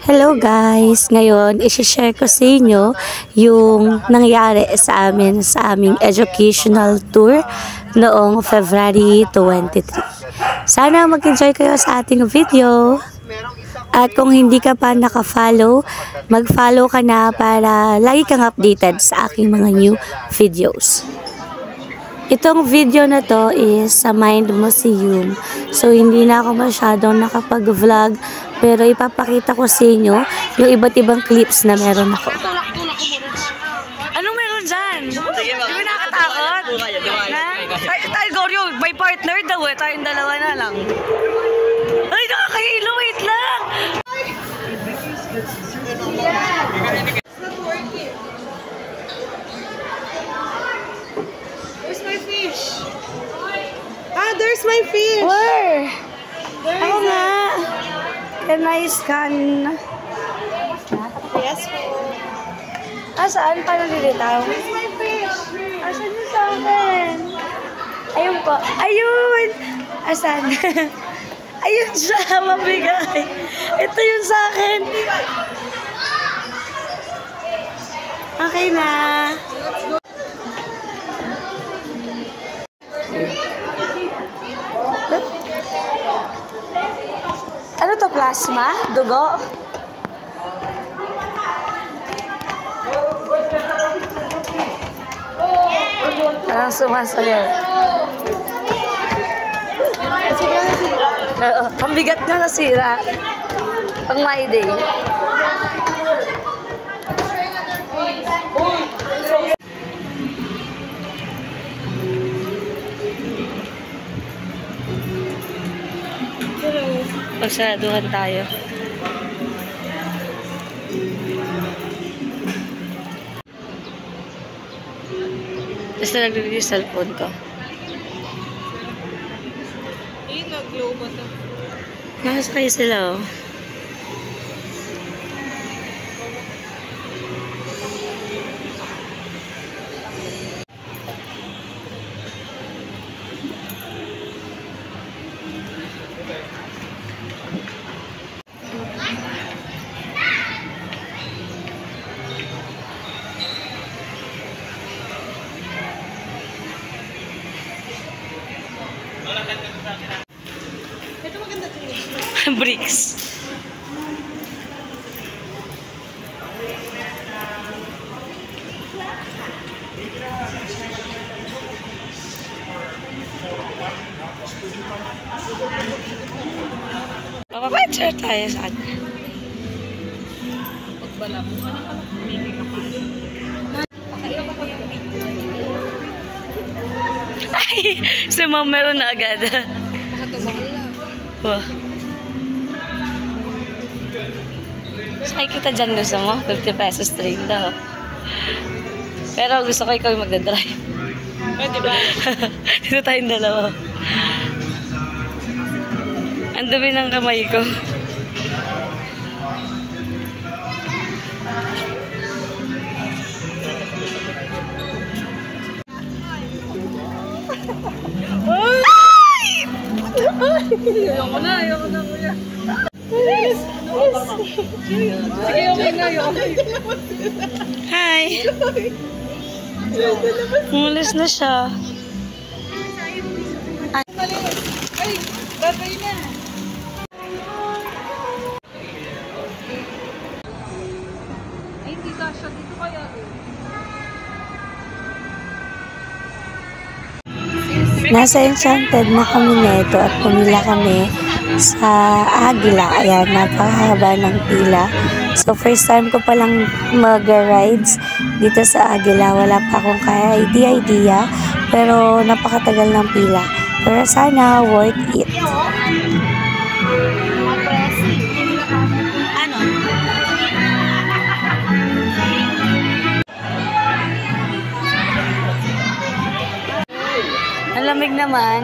Hello guys! Ngayon, isi-share ko sa inyo yung nangyari sa aming educational tour noong February 23. Sana mag-enjoy kayo sa ating video. At kung hindi ka pa naka-follow, mag-follow ka na para lagi kang updated sa aking mga new videos. Itong video na to is sa Mind Museum. So, hindi na ako masyadong nakapag-vlog. Pero ipapakita ko sa inyo yung iba't ibang clips na meron ako. Anong meron dyan? Di ba nakatakot? Tayo, Goryo, may partner daw eh. Tayong dalawa na lang. Ay, nakakailo. Wait lang! Where's my fish? Ah, there's my fish! Where? Ako nga. Can I scan? Yes po. Saan? Paano lilitaw? Where's my fish? Asan yung sa akin? Ayun po. Ayun! Asan? Ayun siya, mabigay. Ito yung sa akin. Okay na. Ano to? Plasma? Dugo? Parang sumasayaw. Ang bigat nga nasira. Pang my day. Pagsaraduhan tayo. Basta nag-review yung cellphone ko. Nag-glow ba ito? Nakasakay sila oh. Ito maganda ito. Bricks. Papapicture tayo sa atin. Pagbala mo. Ay! Si Ma'am meron na agad. Wah. Sakay kita dyan, gusto mo? 50 pesos train daw. Pero gusto ko ikaw yung magdadrive. Pwede ba? Dito tayong dalawa. Ang dumi ng kamay ko. Ayoko na kuya. Sige, okay na, Hi! Mulis na siya. Ay, babay na. Ay, hindi ka siya. Dito kaya. Nasa Enchanted na kami nito at pumila kami sa Agila. Ayan, napakahaba ng pila. So, first time ko palang mag-rides dito sa Agila. Wala pa akong idea. Pero napakatagal ng pila. Pero sana worth it. Ano? Ang lamig naman.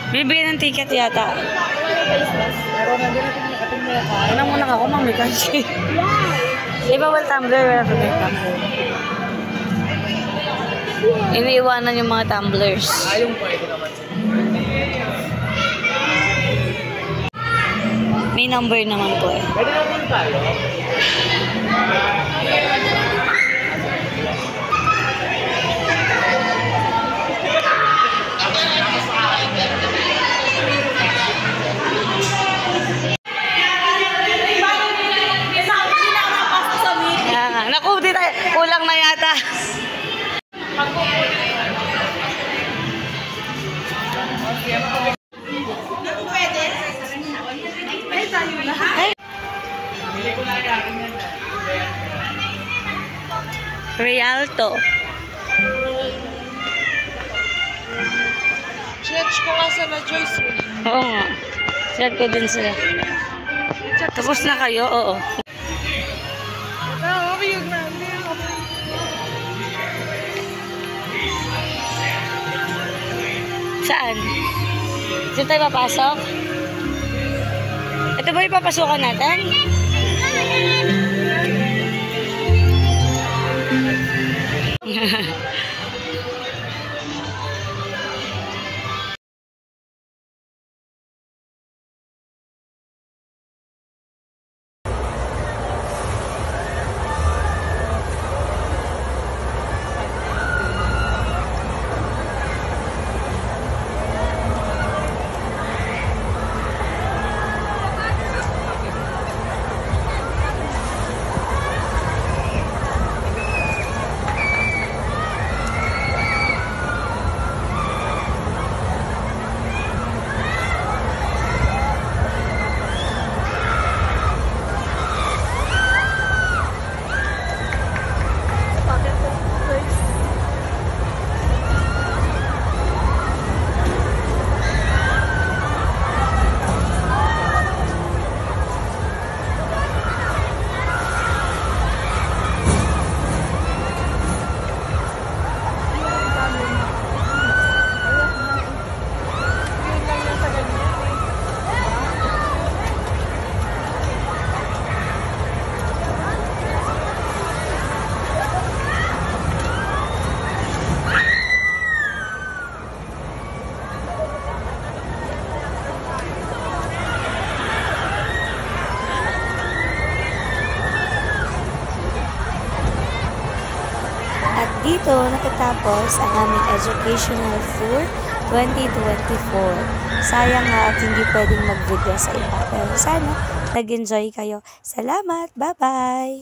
Bibigyan ng ticket yata. Ano muna ako, mami kasi. Di ba, well, tumbler, wala pa may tumbler. Iniiwanan yung mga tumblers. Ayong pwede naman. May number naman po eh. Pwede naman tayo. Naku, di tayo. Kulang na yata. Rialto. Church ko nga sa na Joyce. Oo nga. Share ko din sila. Tapos na kayo? Oo. Saan? Saan tayo papasok? Ito ba yung papasukan natin? At dito natatapos ang aming educational tour 2024. Sayang nga at hindi pwedeng mag-video sa iba. Pero sana nag-enjoy kayo. Salamat! Bye-bye!